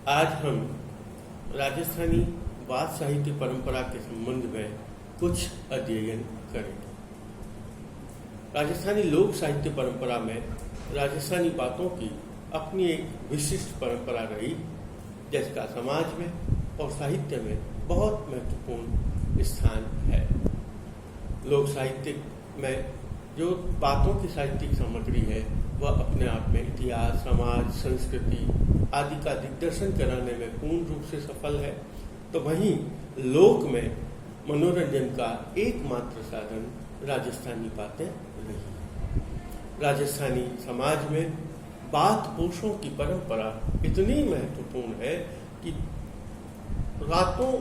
आज हम राजस्थानी वाद साहित्य परंपरा के संबंध में कुछ अध्ययन करेंगे। राजस्थानी लोक साहित्य परंपरा में राजस्थानी बातों की अपनी एक विशिष्ट परंपरा रही, जिसका समाज में और साहित्य में बहुत महत्वपूर्ण स्थान है। लोक साहित्य में जो बातों की साहित्यिक सामग्री है वह अपने आप में इतिहास, समाज, संस्कृति आदि का दिग्दर्शन कराने में पूर्ण रूप से सफल है, तो वहीं लोक में मनोरंजन का एकमात्र साधन राजस्थानी बातें रही। राजस्थानी समाज में बात पोषों की परंपरा इतनी महत्वपूर्ण है कि रातों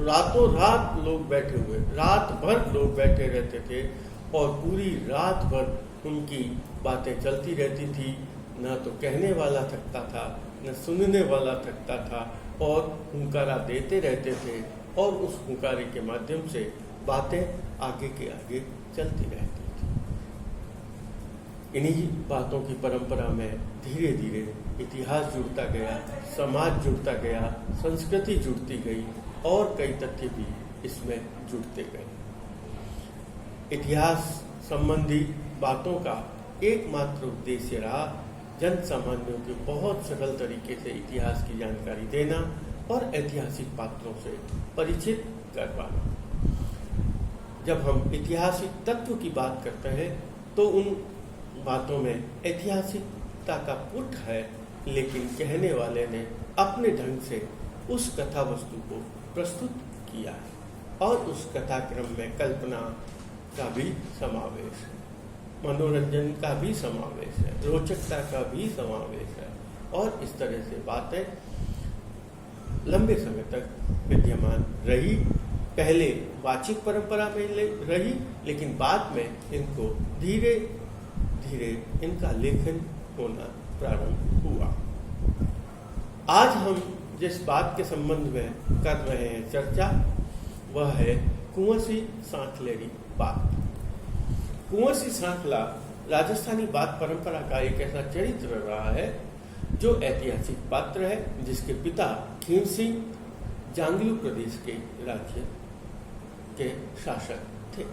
रात लोग बैठे हुए, रात भर लोग बैठे रहते थे और पूरी रात भर उनकी बातें चलती रहती थी। न तो कहने वाला थकता था, न सुनने वाला थकता था, और हुंकारा देते रहते थे और उस हुंकारे के माध्यम से बातें आगे के आगे चलती रहती थी। इन्हीं बातों की परंपरा में धीरे धीरे इतिहास जुड़ता गया, समाज जुड़ता गया, संस्कृति जुड़ती गई और कई तथ्य भी इसमें जुड़ते गए। इतिहास संबंधी बातों का एकमात्र उद्देश्य रहा जन सामान्यों के बहुत सरल तरीके से इतिहास की जानकारी देना और ऐतिहासिक पात्रों से परिचित करवाना। जब हम ऐतिहासिक तत्व की बात करते हैं तो उन बातों में ऐतिहासिकता का पुट है, लेकिन कहने वाले ने अपने ढंग से उस कथा वस्तु को प्रस्तुत किया है और उस कथाक्रम में कल्पना का भी समावेश है, मनोरंजन का भी समावेश है, रोचकता का भी समावेश है, और इस तरह से बातें लंबे समय तक विद्यमान रही। पहले वाचिक परंपरा में रही, लेकिन बाद में इनको धीरे धीरे इनका लेखन होना प्रारंभ हुआ। आज हम जिस बात के संबंध में कर रहे हैं चर्चा, वह है कुंवर सिंह सांखलेरी बात। कुंवर सिंह सांखला राजस्थानी बात परंपरा का एक ऐसा चरित्र रहा है जो ऐतिहासिक पात्र है, जिसके पिता खीम सिंह जांगलू प्रदेश के राज्य के शासक थे।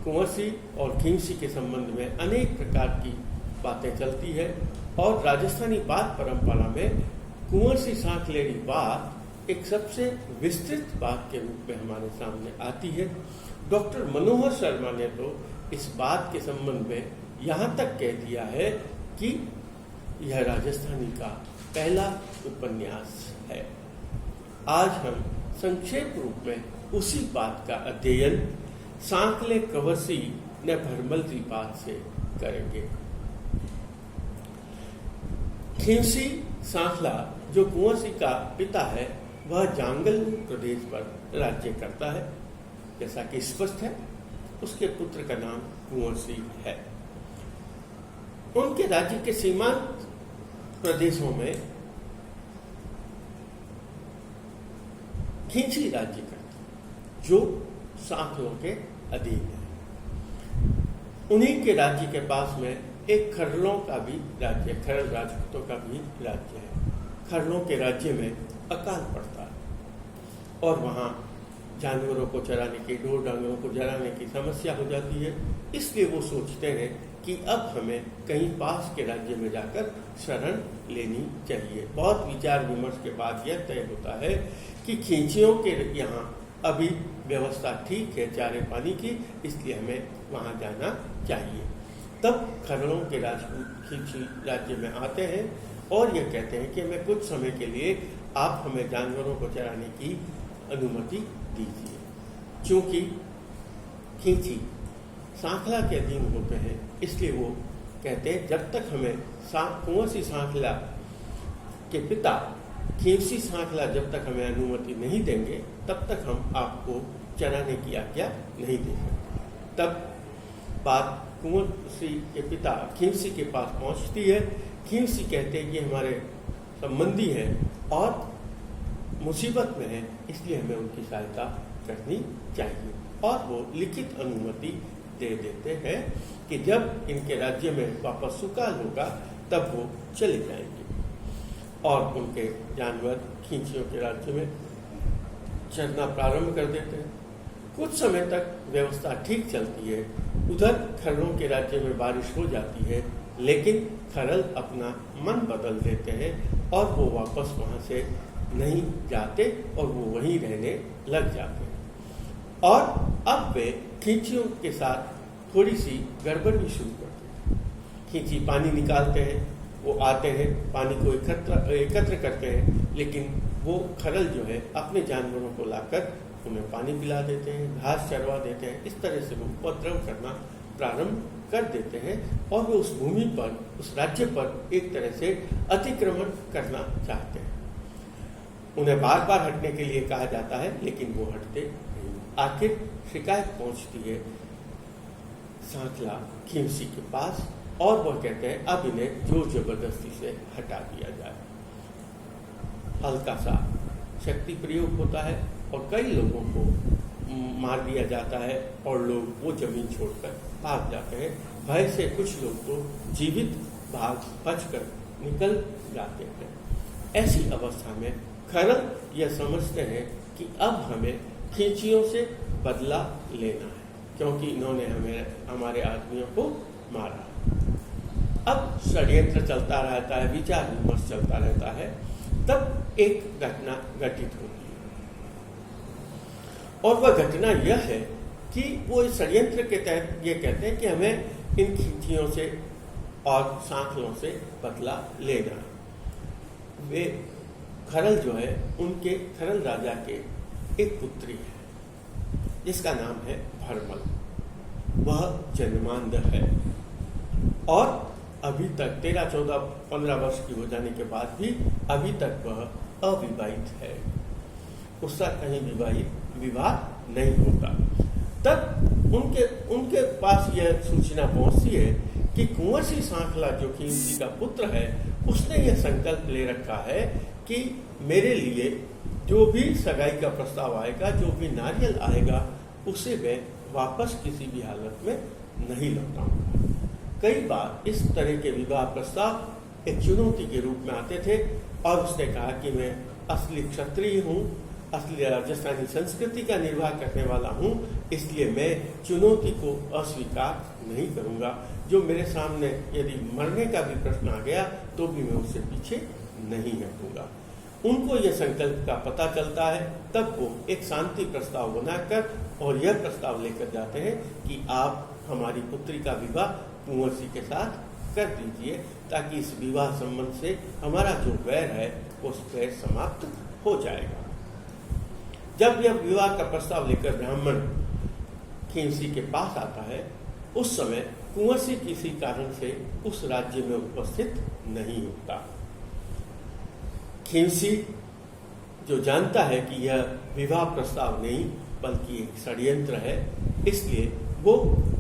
कुंवर सिंह और खीम सिंह के संबंध में अनेक प्रकार की बातें चलती है और राजस्थानी बात परंपरा में कुंवर सिंह सांखलेरी बात एक सबसे विस्तृत बात के रूप में हमारे सामने आती है। डॉक्टर मनोहर शर्मा ने तो इस बात के संबंध में यहाँ तक कह दिया है कि यह राजस्थानी का पहला उपन्यास है। आज हम संक्षेप रूप में उसी बात का अध्ययन सांखले कंवरसी ने भरमल की बात से करेंगे। खीमसी सांखला जो कुंवर सिंह का पिता है, वह जांगल प्रदेश पर राज्य करता है, जैसा कि स्पष्ट है। उसके पुत्र का नाम कुंवर सिंह है। उनके राज्य के सीमांत प्रदेशों में खींची राज्य करता, जो सांखलों के अधीन है। उन्हीं के राज्य के पास में एक खरलों का भी राज्य, खरल राजपूतों का भी राज्य है। खरलों के राज्य में अकाल पड़ता है और वहाँ जानवरों को चराने की, ढोर डांगरों को चराने की समस्या हो जाती है। इसलिए वो सोचते हैं कि अब हमें कहीं पास के राज्य में जाकर शरण लेनी चाहिए। बहुत विचार विमर्श के बाद यह तय होता है कि खींचियों के यहाँ अभी व्यवस्था ठीक है चारे पानी की, इसलिए हमें वहाँ जाना चाहिए। तब खरलों के राजपूत खींची राज्य में आते हैं और यह कहते हैं कि हमें कुछ समय के लिए आप हमें जानवरों को चराने की अनुमति दीजिए। क्योंकि खींची सांखला के अधीन होते हैं, इसलिए वो कहते हैं जब तक हमें कुंवर सिंह सांखला के पिता खीमसी सांखला जब तक हमें अनुमति नहीं देंगे, तब तक हम आपको चराने की आज्ञा नहीं दे सकते। तब बात कुंवर सिंह के पिता खीमसी के पास पहुंचती है। खीमसी कहते हैं कि हमारे संबंधी हैं और मुसीबत में है, इसलिए हमें उनकी सहायता करनी चाहिए, और वो लिखित अनुमति दे देते हैं कि जब इनके राज्य में वापस सुकाल होगा तब वो चले जाएंगे। और उनके जानवर खींचियों के राज्य में चरना प्रारंभ कर देते हैं। कुछ समय तक व्यवस्था ठीक चलती है। उधर खरलों के राज्य में बारिश हो जाती है, लेकिन खरल अपना मन बदल देते हैं और वो वापस वहाँ से नहीं जाते और वो वहीं रहने लग जाते हैं। और अब वे खींचियों के साथ थोड़ी सी गड़बड़ भी शुरू करते हैं। खींची पानी निकालते हैं, वो आते हैं, पानी को एकत्र करते हैं, लेकिन वो खरल जो है अपने जानवरों को लाकर उन्हें पानी पिला देते हैं, घास चरवा देते हैं। इस तरह से वो उपद्रव करना प्रारंभ कर देते हैं और वे उस भूमि पर, उस राज्य पर एक तरह से अतिक्रमण करना चाहते हैं। उन्हें बार बार हटने के लिए कहा जाता है, लेकिन वो हटते नहीं। आखिर शिकायत पहुंचती है सांखला खींसी के पास और वह कहते हैं अब इन्हें जोर जबरदस्ती से हटा दिया जाए। हल्का सा शक्ति प्रयोग होता है और कई लोगों को मार दिया जाता है और लोग वो जमीन छोड़कर भाग जाते हैं। भय से कुछ लोग तो जीवित भाग बचकर निकल जाते हैं। ऐसी अवस्था में खरल यह समझते हैं कि अब हमें खींचियों से बदला लेना है, क्योंकि इन्होंने हमारे आदमियों को मारा। अब षड्यंत्र चलता रहता है, विचार विमर्श चलता रहता है। तब एक घटना घटित होती है और वह घटना यह है कि वो इस षड्यंत्र के तहत ये कहते हैं कि हमें इन खींचियों से और सांखलों से बदला लेना है। वे खरल जो है, उनके खरल राजा के एक पुत्री है जिसका नाम है भरमल। वह जन्मांध है और अभी तक 13, 14, 15 वर्ष की हो जाने के बाद भी अभी तक वह अविवाहित है। उसका कहीं विवाह नहीं होता। तब उनके पास यह सूचना पहुंचती है कि कुंवर सिंह सांखला जो खींसी का पुत्र है, उसने यह संकल्प ले रखा है कि मेरे लिए जो भी सगाई का प्रस्ताव आएगा, जो भी नारियल आएगा, उसे मैं वापस किसी भी हालत में नहीं लौटाऊंगा। कई बार इस तरह के विवाह प्रस्ताव एक चुनौती के रूप में आते थे और उसने कहा कि मैं असली क्षत्रिय हूँ, असली राजस्थानी संस्कृति का निर्वाह करने वाला हूँ, इसलिए मैं चुनौती को अस्वीकार नहीं करूँगा। जो मेरे सामने यदि मरने का भी प्रश्न आ गया तो भी मैं उससे पीछे नहीं हटूंगा। उनको यह संकल्प का पता चलता है, तब वो एक शांति प्रस्ताव बनाकर और यह प्रस्ताव लेकर जाते हैं कि आप हमारी पुत्री का विवाह कुंवर सिंह के साथ कर दीजिए, ताकि इस विवाह संबंध से हमारा जो वैर है वो वैर समाप्त हो जाएगा। जब यह विवाह का प्रस्ताव लेकर ब्राह्मण खींसी के पास आता है, उस समय कुंवर सिंह किसी कारण से उस राज्य में उपस्थित नहीं होता। खींसी जो जानता है कि यह विवाह प्रस्ताव नहीं बल्कि एक षड्यंत्र है, इसलिए वो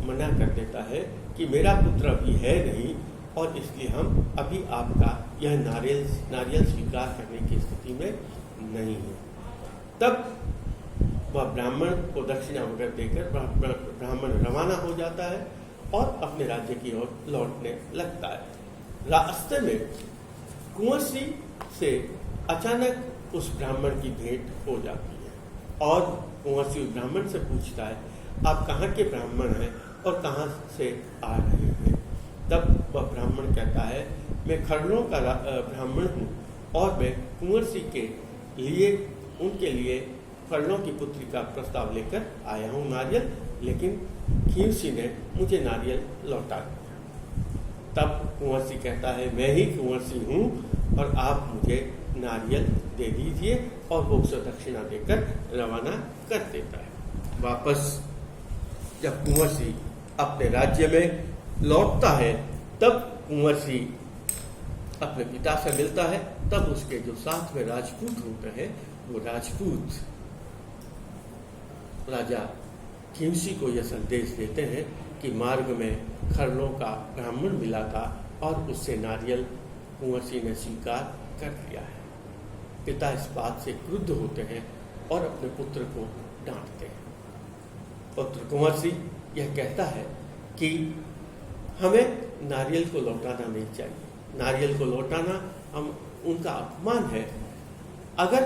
मना कर देता है कि मेरा पुत्र अभी है नहीं और इसलिए हम अभी आपका यह नारियल स्वीकार करने की स्थिति में नहीं है। तब वह ब्राह्मण को दक्षिणा वगैरह देकर ब्राह्मण रवाना हो जाता है और अपने राज्य की ओर लौटने लगता है। रास्ते में कुंवर सिंह से अचानक उस ब्राह्मण की भेंट हो जाती है और कुंवर सिंह ब्राह्मण से पूछता है, आप कहाँ के ब्राह्मण हैं और कहाँ से आ रहे हैं? तब वह ब्राह्मण कहता है, मैं खरलों का ब्राह्मण हूँ और मैं कुंवर सिंह के लिए, उनके लिए खरलों की पुत्री का प्रस्ताव लेकर आया हूँ नारियल, लेकिन खींसी ने मुझे नारियल लौटा दिया। तब कुंवर सिंह कहता है, मैं ही कुंवर सिंह हूँ और आप मुझे नारियल दे दीजिए, और वो उसे दक्षिणा देकर रवाना कर देता है। वापस जब कुंवर सिंह अपने राज्य में लौटता है, तब कुंवर सिंह अपने पिता से मिलता है। तब उसके जो साथ में राजपूत होते हैं, वो राजपूत राजा खींसी को यह संदेश देते हैं कि मार्ग में खरलों का ब्राह्मण मिला था और उससे नारियल कुंवर सिंह ने स्वीकार कर लिया है। पिता इस बात से क्रुद्ध होते हैं और अपने पुत्र को डांटते हैं। पुत्र कुंवर सिंह यह कहता है कि हमें नारियल को लौटाना नहीं चाहिए। नारियल को लौटाना हम उनका अपमान है। अगर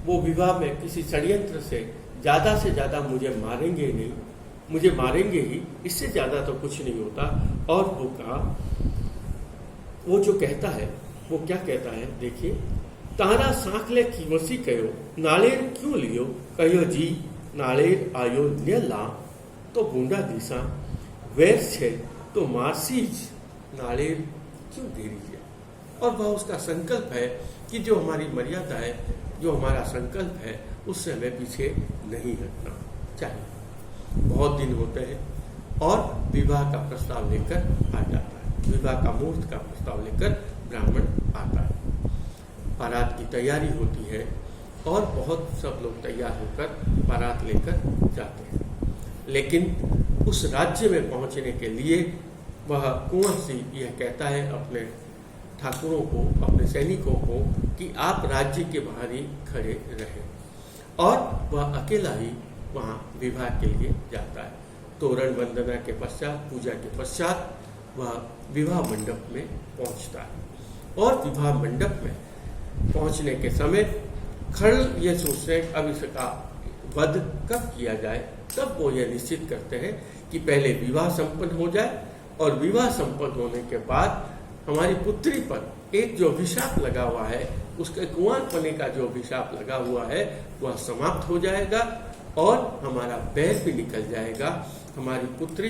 वो विवाह में किसी षड्यंत्र से ज़्यादा मुझे मारेंगे नहीं, मुझे मारेंगे ही, इससे ज़्यादा तो कुछ नहीं होता। और वो कहा, वो जो कहता है वो क्या कहता है, देखिए, तारा सांखले खीवसी कहो नाळेर क्यों लियो, कहो जी नाळेर आयो न्यला तो बूंदा दिशा वैर छे तो मारसीज नाळेर क्यों घेरी है। और वह उसका संकल्प है कि जो हमारी मर्यादा है, जो हमारा संकल्प है, उससे हमें पीछे नहीं हटना चाहिए। बहुत दिन होते हैं और विवाह का प्रस्ताव लेकर आ जाता है, विवाह का मुहूर्त का प्रस्ताव लेकर ब्राह्मण आता है, बारात की तैयारी होती है और बहुत सब लोग तैयार होकर बारात लेकर जाते हैं। लेकिन उस राज्य में पहुंचने के लिए वह कुंवर सिंह यह कहता है अपने ठाकुरों को, अपने सैनिकों को, कि आप राज्य के बाहर ही खड़े रहें। और वह अकेला ही वहाँ विवाह के लिए जाता है। तोरण वंदना के पश्चात, पूजा के पश्चात वह विवाह मंडप में पहुँचता है। और विवाह मंडप में पहुँचने के समय खड़ल ये सोचते हैं अब इसका वध कब किया जाए। तब वो यह निश्चित करते हैं कि पहले विवाह संपन्न हो जाए, और विवाह संपन्न होने के बाद हमारी पुत्री पर एक जो अभिशाप लगा हुआ है, उसके कुंवारपने का जो अभिशाप लगा हुआ है, वह समाप्त हो जाएगा और हमारा बैर भी निकल जाएगा। हमारी पुत्री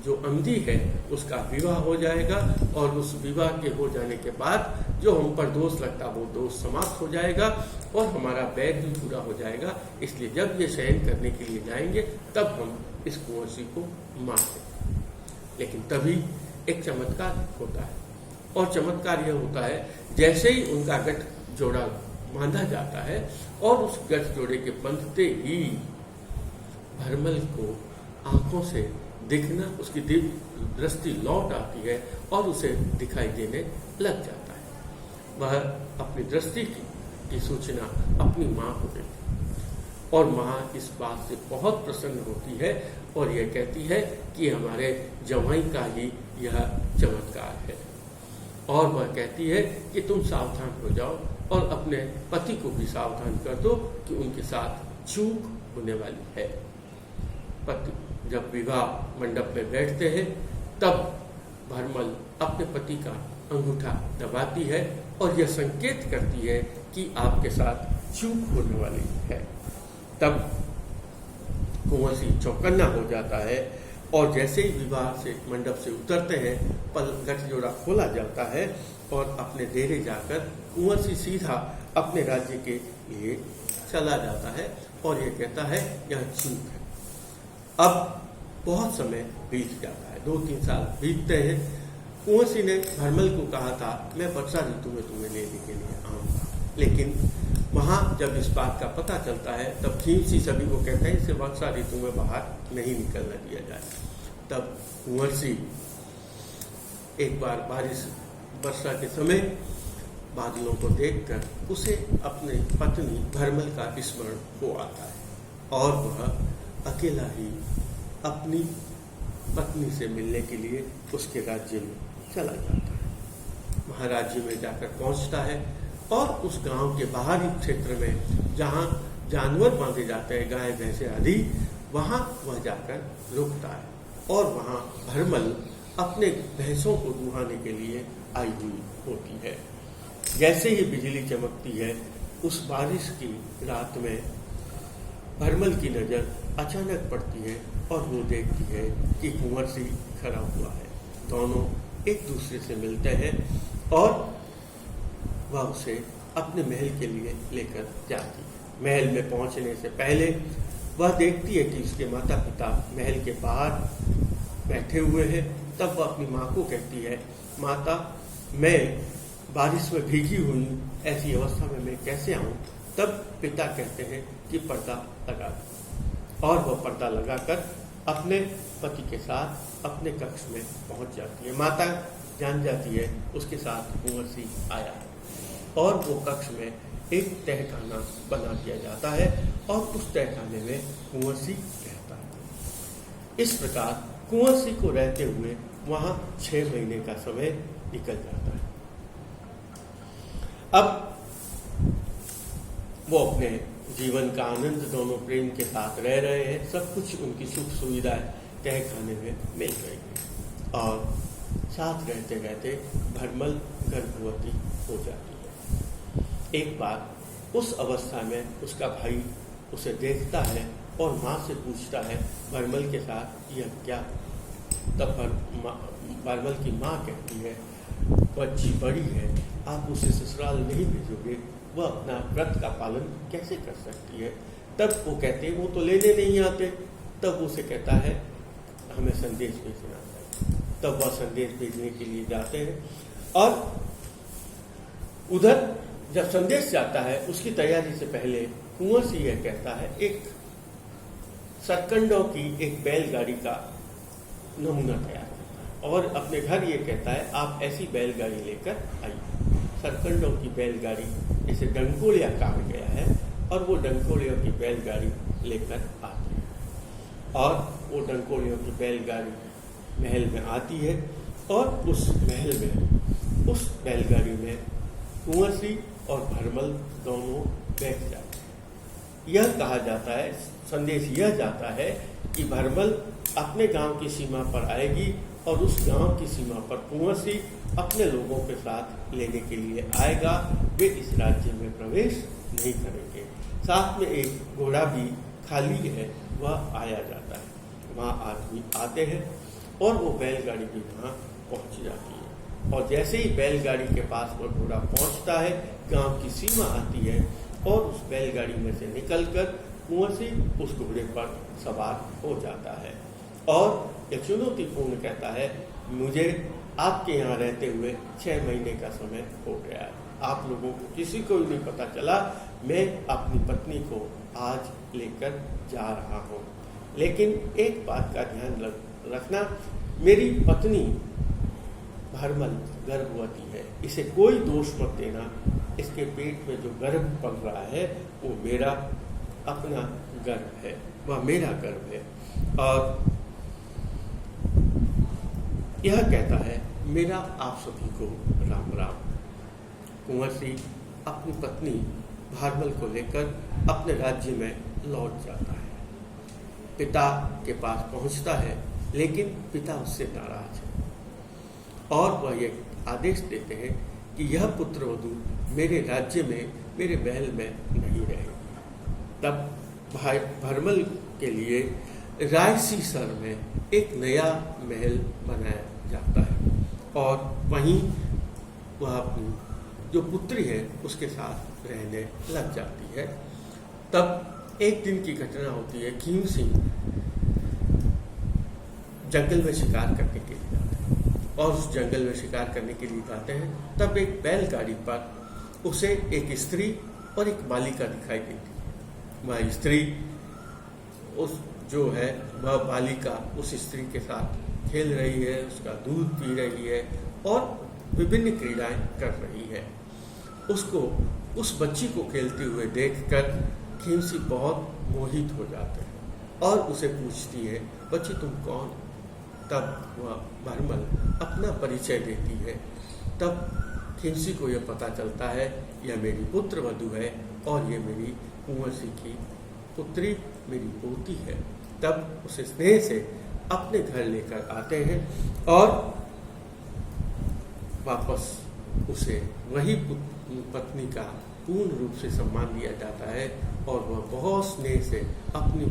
जो अंधी है उसका विवाह हो जाएगा, और उस विवाह के हो जाने के बाद जो हम पर दोष लगता वो दोष समाप्त हो जाएगा और हमारा बैर भी पूरा हो जाएगा। इसलिए जब ये शयन करने के लिए जाएंगे तब हम इस कुंवरसी को मार देंगे। लेकिन तभी एक चमत्कार होता है, और चमत्कार यह होता है जैसे ही उनका गठ जोड़ा बांधा जाता है और उस गठ जोड़े के बंधते ही भरमल को आंखों से दिखना, उसकी दृष्टि लौट आती है और उसे दिखाई देने लग जाता है। वह अपनी दृष्टि की सूचना अपनी माँ को देती है और माँ इस बात से बहुत प्रसन्न होती है और यह कहती है कि हमारे जवाई का ही यह चमत्कार है। और वह कहती है कि तुम सावधान हो जाओ और अपने पति को भी सावधान कर दो कि उनके साथ चूक होने वाली है। पति जब विवाह मंडप में बैठते हैं तब भरमल अपने पति का अंगूठा दबाती है और यह संकेत करती है कि आपके साथ चूक होने वाली है। तब कुंवर सिंह चौकन्ना हो जाता है और जैसे ही विवाह से मंडप से उतरते हैं गठ जोड़ा खोला जाता है और अपने डेरे जाकर कुंवर सिंह सीधा अपने राज्य के लिए चला जाता है और यह कहता है यह चूक है। अब बहुत समय बीत जाता है, 2-3 साल बीतते हैं। कुंवर सिंह ने भरमल को कहा था मैं वर्षा ऋतु में तुम्हें लेने के लिए आऊँगा, लेकिन वहाँ जब इस बात का पता चलता है तब खींव सिंह सभी को कहते हैं इसे वर्षा ऋतु में बाहर नहीं निकलने दिया जाए। तब कुंवर सिंह एक बार वर्षा के समय बादलों को देखकर उसे अपने पत्नी भरमल का स्मरण हो आता है और वह अकेला ही अपनी पत्नी से मिलने के लिए उसके राज्य में चला जाता है। वहाँ राज्य में जाकर पहुँचता है और उस गांव के बाहरी क्षेत्र में जहाँ जानवर बांधे जाते हैं, गाय भैंसे आदि, वहाँ वह जाकर रुकता है और वहाँ भरमल अपने भैंसों को दुहाने के लिए आई हुई होती है। जैसे ही बिजली चमकती है उस बारिश की रात में भरमल की नज़र अचानक पड़ती है और वो देखती है कि कुंवर सिंह खड़ा हुआ है। दोनों एक दूसरे से मिलते हैं और वह उसे अपने महल के लिए लेकर जाती है। महल में पहुंचने से पहले वह देखती है कि उसके माता पिता महल के बाहर बैठे हुए हैं। तब वह अपनी माँ को कहती है माता मैं बारिश में भीगी हुई ऐसी अवस्था में मैं कैसे आऊँ। तब पिता कहते हैं कि पर्दा लगा दो और वह पर्दा लगाकर अपने पति के साथ अपने कक्ष में पहुंच जाती है। माता जान जाती है उसके साथ कुंवर सिंह आया है और वो कक्ष में एक तहखाना बना दिया जाता है और उस तहखाने में कुंवर सिंह रहता है। इस प्रकार कुंवर सिंह को रहते हुए वहाँ 6 महीने का समय निकल जाता है। अब वो अपने जीवन का आनंद दोनों प्रेम के साथ रह रहे हैं। सब कुछ उनकी सुख सुविधाएं तय खाने में मिल रही है और साथ रहते रहते भरमल गर्भवती हो जाती है। एक बार उस अवस्था में उसका भाई उसे देखता है और माँ से पूछता है, भरमल के साथ यह क्या? तब भरमल की माँ कहती है, बच्ची बड़ी है, आप उसे ससुराल नहीं भेजोगे, वह अपना व्रत का पालन कैसे कर सकती है? तब वो कहते हैं, वो तो लेने नहीं आते। तब उसे कहता है, हमें संदेश भेजना चाहिए। तब वह संदेश भेजने के लिए जाते हैं और उधर जब संदेश जाता है उसकी तैयारी से पहले कुंवर सिंह यह कहता है, एक सरकंडों की एक बैलगाड़ी का नमूना तैयार करता है और अपने घर ये कहता है, आप ऐसी बैलगाड़ी लेकर आइए। सरकंडों की बैलगाड़ी इसे डंकोलिया कहा गया है और वो डंकोलियों की बैलगाड़ी लेकर आती है और वो डंकोलियों की बैलगाड़ी महल में आती है और उस महल में उस बैलगाड़ी में कुंवर सिंह और भरमल दोनों बैठ जाते हैं। यह कहा जाता है, संदेश यह जाता है कि भरमल अपने गांव की सीमा पर आएगी और उस गांव की सीमा पर कुंवर सिंह अपने लोगों के साथ लेने के लिए आएगा। वे इस राज्य में प्रवेश नहीं करेंगे। साथ में एक घोड़ा भी खाली है, वह आया जाता है। वहाँ आदमी आते हैं और वो बैलगाड़ी भी वहाँ पहुँच जाती है और जैसे ही बैलगाड़ी के पास वो घोड़ा पहुँचता है, गांव की सीमा आती है और उस बैलगाड़ी में से निकलकर कुंवर सिंह उस घोड़े पर सवार हो जाता है और एक चुनौतीपूर्ण कहता है, मुझे आपके यहाँ रहते हुए 6 महीने का समय हो गया है। आप लोगों को किसी को भी नहीं पता चला, मैं अपनी पत्नी को आज लेकर जा रहा हूँ। लेकिन एक बात का ध्यान रखना, मेरी पत्नी भरमल गर्भवती है, इसे कोई दोष मत देना। इसके पेट में जो गर्भ पल रहा है वो मेरा अपना गर्भ है, वह मेरा गर्भ है। और यह कहता है, मेरा आप सभी को राम राम। कुंवर सिंह अपनी पत्नी भरमल को लेकर अपने राज्य में लौट जाता है। पिता के पास पहुंचता है लेकिन पिता उससे नाराज है और वह ये आदेश देते हैं कि यह पुत्रवधू मेरे राज्य में, मेरे महल में नहीं रहेगी। तब भाई भरमल के लिए रायसीसर में एक नया महल बनाया जाता है और वहीं वह अपनी जो पुत्री है उसके साथ रहने लग जाती है। तब एक दिन की घटना होती है, खीम सिंह जंगल में शिकार करने के लिए जाते हैं और उस जंगल में शिकार करने के लिए जाते हैं। तब एक बैलगाड़ी पर उसे एक स्त्री और एक बालिका दिखाई देती है। वह स्त्री उस जो है वह बालिका उस स्त्री के साथ खेल रही है, उसका दूध पी रही है और विभिन्न क्रीड़ाएं कर रही है। उसको उस बच्ची को खेलते हुए देखकर खीमसी बहुत मोहित हो जाते हैं और उसे पूछती है, बच्ची तुम कौन? तब वह भरमल अपना परिचय देती है। तब खीमसी को यह पता चलता है यह मेरी पुत्र वधू है और ये मेरी कुंवर सिंह की पुत्री, मेरी पोती है। तब उसे स्नेह से अपने घर लेकर आते हैं और वापस उसे वही पत्नी का पूर्ण रूप से सम्मान दिया जाता है और वह बहुत स्नेह से अपनी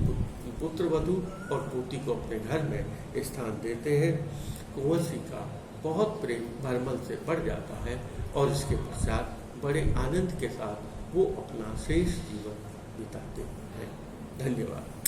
पुत्र वधू और पोती को अपने घर में स्थान देते हैं। कुंवर सिंह का बहुत प्रेम भरमल से बढ़ जाता है और इसके पश्चात बड़े आनंद के साथ वो अपना शेष जीवन बिताते हैं। धन्यवाद।